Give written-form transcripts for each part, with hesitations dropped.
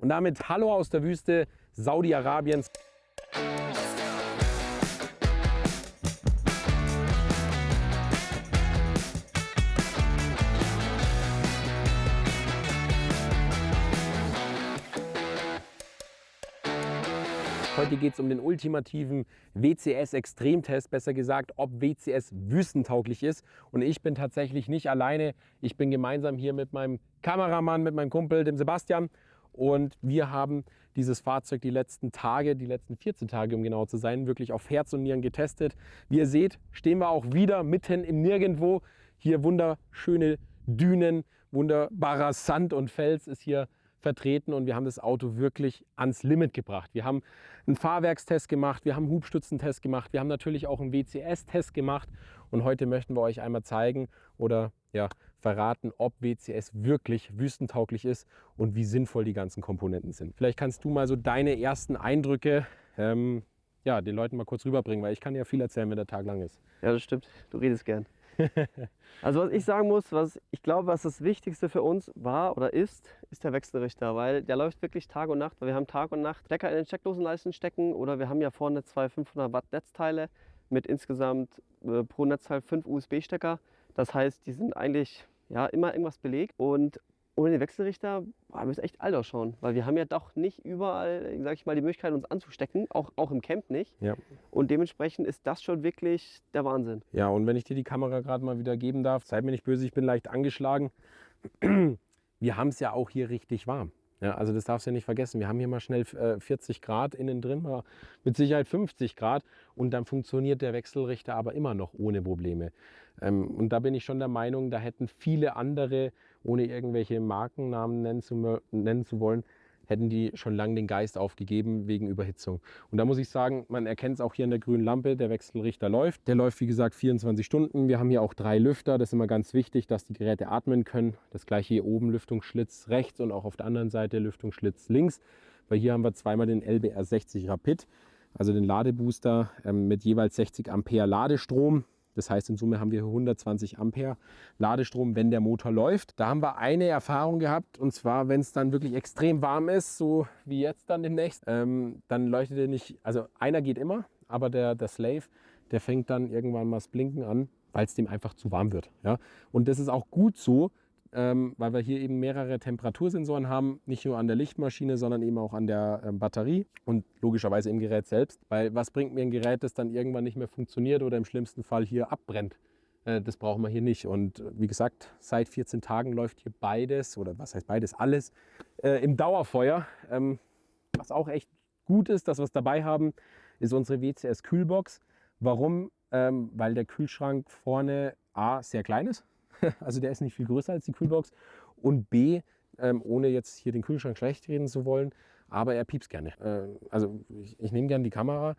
Und damit hallo aus der Wüste Saudi-Arabiens. Heute geht es um den ultimativen WCS-Extremtest, besser gesagt, ob WCS wüstentauglich ist. Und ich bin tatsächlich nicht alleine. Ich bin gemeinsam hier mit meinem Kameramann, mit meinem Kumpel, dem Sebastian. Und wir haben dieses Fahrzeug die letzten 14 Tage, um genau zu sein, wirklich auf Herz und Nieren getestet. Wie ihr seht, stehen wir auch wieder mitten im Nirgendwo. Hier wunderschöne Dünen, wunderbarer Sand und Fels ist hier vertreten und wir haben das Auto wirklich ans Limit gebracht. Wir haben einen Fahrwerkstest gemacht, wir haben einen Hubstützentest gemacht, wir haben natürlich auch einen WCS-Test gemacht und heute möchten wir euch einmal zeigen oder ja, verraten, ob WCS wirklich wüstentauglich ist und wie sinnvoll die ganzen Komponenten sind. Vielleicht kannst du mal so deine ersten Eindrücke ja, den Leuten mal kurz rüberbringen, weil ich kann ja viel erzählen, wenn der Tag lang ist. Ja, das stimmt. Du redest gern. Also was ich sagen muss, ich glaube, was das Wichtigste für uns war oder ist der Wechselrichter, weil der läuft wirklich Tag und Nacht. Weil wir haben Tag und Nacht Stecker in den Steckdosenleisten stecken oder wir haben ja vorne zwei 500 Watt Netzteile mit insgesamt pro Netzteil 5 USB-Stecker. Das heißt, die sind eigentlich ja, immer irgendwas belegt und ohne den Wechselrichter wir müssen echt alt ausschauen, weil wir haben ja doch nicht überall, sag ich mal, die Möglichkeit, uns anzustecken, auch im Camp nicht. Ja. Und dementsprechend ist das schon wirklich der Wahnsinn. Ja, und wenn ich dir die Kamera gerade mal wieder geben darf, seid mir nicht böse, ich bin leicht angeschlagen. Wir haben es ja auch hier richtig warm. Ja, also das darfst du ja nicht vergessen. Wir haben hier mal schnell 40 Grad innen drin, mal mit Sicherheit 50 Grad und dann funktioniert der Wechselrichter aber immer noch ohne Probleme. Und da bin ich schon der Meinung, da hätten viele andere, ohne irgendwelche Markennamen nennen zu wollen, hätten die schon lange den Geist aufgegeben wegen Überhitzung. Und da muss ich sagen, man erkennt es auch hier an der grünen Lampe, der Wechselrichter läuft. Der läuft, wie gesagt, 24 Stunden. Wir haben hier auch 3 Lüfter, das ist immer ganz wichtig, dass die Geräte atmen können. Das gleiche hier oben, Lüftungsschlitz rechts und auch auf der anderen Seite Lüftungsschlitz links. Weil hier haben wir zweimal den LBR 60 Rapid, also den Ladebooster mit jeweils 60 Ampere Ladestrom. Das heißt, in Summe haben wir 120 Ampere Ladestrom, wenn der Motor läuft. Da haben wir eine Erfahrung gehabt, und zwar, wenn es dann wirklich extrem warm ist, so wie jetzt dann demnächst, dann leuchtet er nicht, also einer geht immer, aber der Slave, der fängt dann irgendwann mal das Blinken an, weil es dem einfach zu warm wird. Ja? Und das ist auch gut so, weil wir hier eben mehrere Temperatursensoren haben, nicht nur an der Lichtmaschine, sondern eben auch an der Batterie und logischerweise im Gerät selbst. Weil was bringt mir ein Gerät, das dann irgendwann nicht mehr funktioniert oder im schlimmsten Fall hier abbrennt? Das brauchen wir hier nicht. Und wie gesagt, seit 14 Tagen läuft hier beides, oder was heißt beides, alles im Dauerfeuer. Was auch echt gut ist, dass wir es dabei haben, ist unsere WCS-Kühlbox. Warum? Weil der Kühlschrank vorne A, sehr klein ist. Also der ist nicht viel größer als die Kühlbox. Und B, ohne jetzt hier den Kühlschrank schlecht reden zu wollen, aber er piepst gerne. Also ich nehme gerne die Kamera.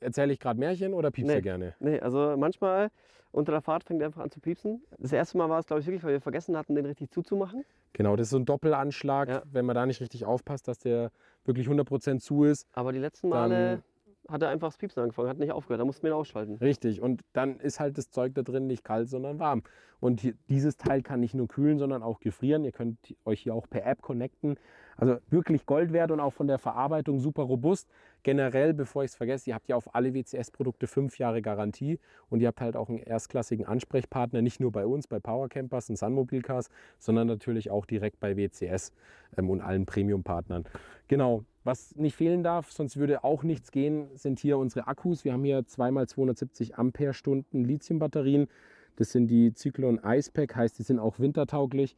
Erzähle ich gerade Märchen oder piepst er gerne? Nee, also manchmal unter der Fahrt fängt er einfach an zu piepsen. Das erste Mal war es, glaube ich, wirklich, weil wir vergessen hatten, den richtig zuzumachen. Genau, das ist so ein Doppelanschlag, ja. Wenn man da nicht richtig aufpasst, dass der wirklich 100% zu ist. Aber die letzten Male hat er einfach das Piepsen angefangen, hat nicht aufgehört, da mussten wir ihn ausschalten. Richtig, und dann ist halt das Zeug da drin nicht kalt, sondern warm. Und hier, dieses Teil kann nicht nur kühlen, sondern auch gefrieren. Ihr könnt euch hier auch per App connecten. Also wirklich Gold wert und auch von der Verarbeitung super robust. Generell, bevor ich es vergesse, ihr habt ja auf alle WCS-Produkte 5 Jahre Garantie und ihr habt halt auch einen erstklassigen Ansprechpartner, nicht nur bei uns, bei Power Campers und Sunmobil Cars, sondern natürlich auch direkt bei WCS und allen Premium-Partnern. Genau. Was nicht fehlen darf, sonst würde auch nichts gehen, sind hier unsere Akkus. Wir haben hier 2x270 Ampere-Stunden Lithium-Batterien. Das sind die Zyklon Icepack, heißt, die sind auch wintertauglich.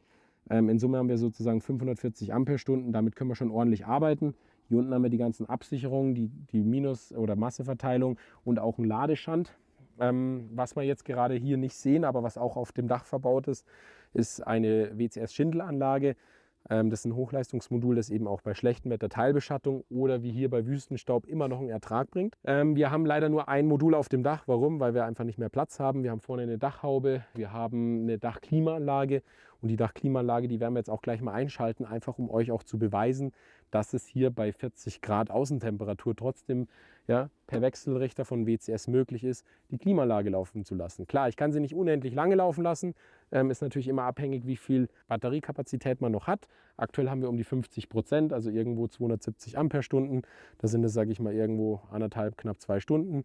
In Summe haben wir sozusagen 540 Ampere-Stunden. Damit können wir schon ordentlich arbeiten. Hier unten haben wir die ganzen Absicherungen, die Minus- oder Masseverteilung und auch einen Ladeschand. Was wir jetzt gerade hier nicht sehen, aber was auch auf dem Dach verbaut ist, ist eine WCS-Schindelanlage. Das ist ein Hochleistungsmodul, das eben auch bei schlechtem Wetter Teilbeschattung oder wie hier bei Wüstenstaub immer noch einen Ertrag bringt. Wir haben leider nur ein Modul auf dem Dach. Warum? Weil wir einfach nicht mehr Platz haben. Wir haben vorne eine Dachhaube, wir haben eine Dachklimaanlage Und die Dachklimaanlage, die werden wir jetzt auch gleich mal einschalten, einfach um euch auch zu beweisen, dass es hier bei 40 Grad Außentemperatur trotzdem ja, per Wechselrichter von WCS möglich ist, die Klimaanlage laufen zu lassen. Klar, ich kann sie nicht unendlich lange laufen lassen, ist natürlich immer abhängig, wie viel Batteriekapazität man noch hat. Aktuell haben wir um die 50%, also irgendwo 270 Ampere-Stunden. Da sind es, sage ich mal, irgendwo 1,5, knapp 2 Stunden.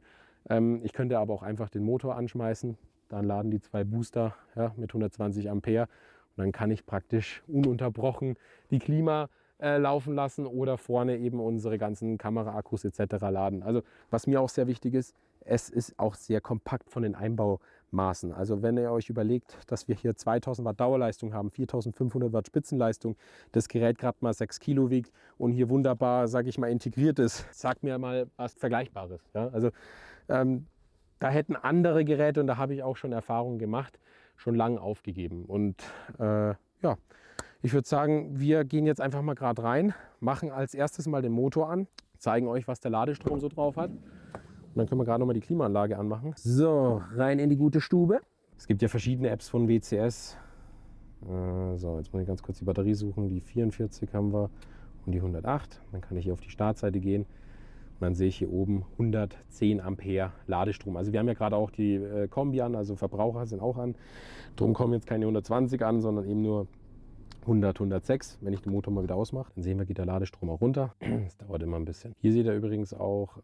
Ich könnte aber auch einfach den Motor anschmeißen, dann laden die 2 Booster ja, mit 120 Ampere und dann kann ich praktisch ununterbrochen die Klima laufen lassen oder vorne eben unsere ganzen Kameraakkus etc. laden. Also was mir auch sehr wichtig ist, es ist auch sehr kompakt von den Einbaumaßen. Also wenn ihr euch überlegt, dass wir hier 2000 Watt Dauerleistung haben, 4500 Watt Spitzenleistung, das Gerät gerade mal 6 Kilo wiegt und hier wunderbar, sage ich mal, integriert ist, sagt mir mal was Vergleichbares. Ja? Also da hätten andere Geräte, und da habe ich auch schon Erfahrungen gemacht, schon lange aufgegeben. Und ja, ich würde sagen, wir gehen jetzt einfach mal gerade rein, machen als erstes mal den Motor an, zeigen euch, was der Ladestrom so drauf hat. Und dann können wir gerade noch mal die Klimaanlage anmachen. So, rein in die gute Stube. Es gibt ja verschiedene Apps von WCS. So, jetzt muss ich ganz kurz die Batterie suchen. Die 44 haben wir und die 108. Dann kann ich hier auf die Startseite gehen. Und dann sehe ich hier oben 110 Ampere Ladestrom. Also wir haben ja gerade auch die Kombi an, also Verbraucher sind auch an. Drum kommen jetzt keine 120 an, sondern eben nur 100, 106. Wenn ich den Motor mal wieder ausmache, dann sehen wir, geht der Ladestrom auch runter. Das dauert immer ein bisschen. Hier seht ihr übrigens auch,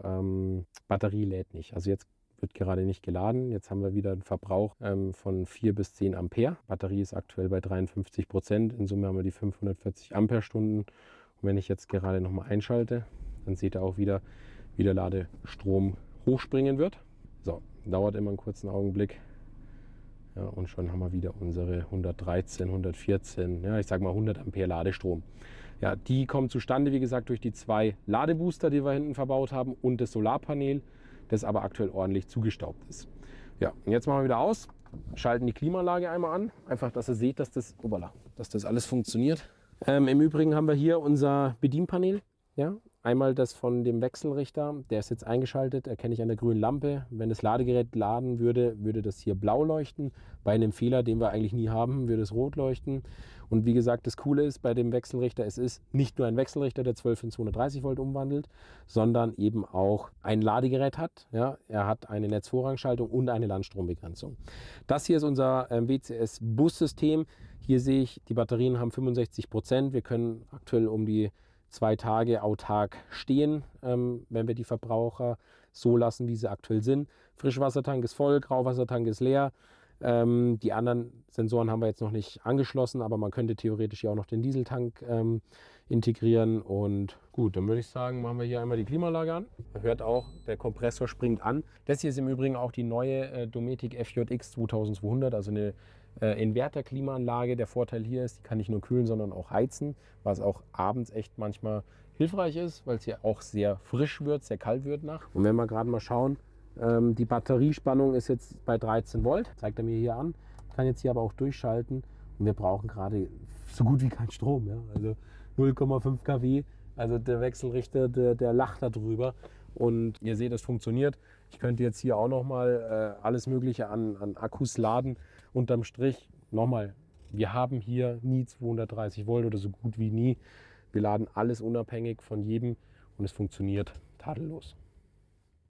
Batterie lädt nicht. Also jetzt wird gerade nicht geladen. Jetzt haben wir wieder einen Verbrauch von 4 bis 10 Ampere. Batterie ist aktuell bei 53%. In Summe haben wir die 540 Amperestunden. Und wenn ich jetzt gerade nochmal einschalte, dann seht ihr auch wieder, wie der Ladestrom hochspringen wird. So, dauert immer einen kurzen Augenblick. Ja, und schon haben wir wieder unsere 113, 114, ja, ich sage mal 100 Ampere Ladestrom. Ja, die kommen zustande, wie gesagt, durch die 2 Ladebooster, die wir hinten verbaut haben und das Solarpanel, das aber aktuell ordentlich zugestaubt ist. Ja, und jetzt machen wir wieder aus, schalten die Klimaanlage einmal an, einfach, dass ihr seht, dass das alles funktioniert. Im Übrigen haben wir hier unser Bedienpanel. Ja, einmal das von dem Wechselrichter, der ist jetzt eingeschaltet, erkenne ich an der grünen Lampe. Wenn das Ladegerät laden würde, würde das hier blau leuchten. Bei einem Fehler, den wir eigentlich nie haben, würde es rot leuchten. Und wie gesagt, das Coole ist bei dem Wechselrichter, es ist nicht nur ein Wechselrichter, der 12 in 230 Volt umwandelt, sondern eben auch ein Ladegerät hat. Ja, er hat eine Netzvorrangschaltung und eine Landstrombegrenzung. Das hier ist unser WCS-Bussystem. Hier sehe ich, die Batterien haben 65%. Wir können aktuell um die 2 Tage autark stehen, wenn wir die Verbraucher so lassen, wie sie aktuell sind. Frischwassertank ist voll, Grauwassertank ist leer. Die anderen Sensoren haben wir jetzt noch nicht angeschlossen, aber man könnte theoretisch ja auch noch den Dieseltank integrieren. Und gut, dann würde ich sagen, machen wir hier einmal die Klimaanlage an. Man hört auch, der Kompressor springt an. Das hier ist im Übrigen auch die neue Dometic FJX 2200, also eine Inverter-Klimaanlage. Der Vorteil hier ist, die kann nicht nur kühlen, sondern auch heizen, was auch abends echt manchmal hilfreich ist, weil es hier auch sehr frisch wird, sehr kalt wird nach. Und wenn wir gerade mal schauen, die Batteriespannung ist jetzt bei 13 Volt, zeigt er mir hier an. Ich kann jetzt hier aber auch durchschalten und wir brauchen gerade so gut wie keinen Strom. Ja? Also 0,5 kW, also der Wechselrichter, der lacht da drüber. Und ihr seht, es funktioniert. Ich könnte jetzt hier auch nochmal alles Mögliche an Akkus laden. Unterm Strich, nochmal, wir haben hier nie 230 Volt oder so gut wie nie. Wir laden alles unabhängig von jedem und es funktioniert tadellos.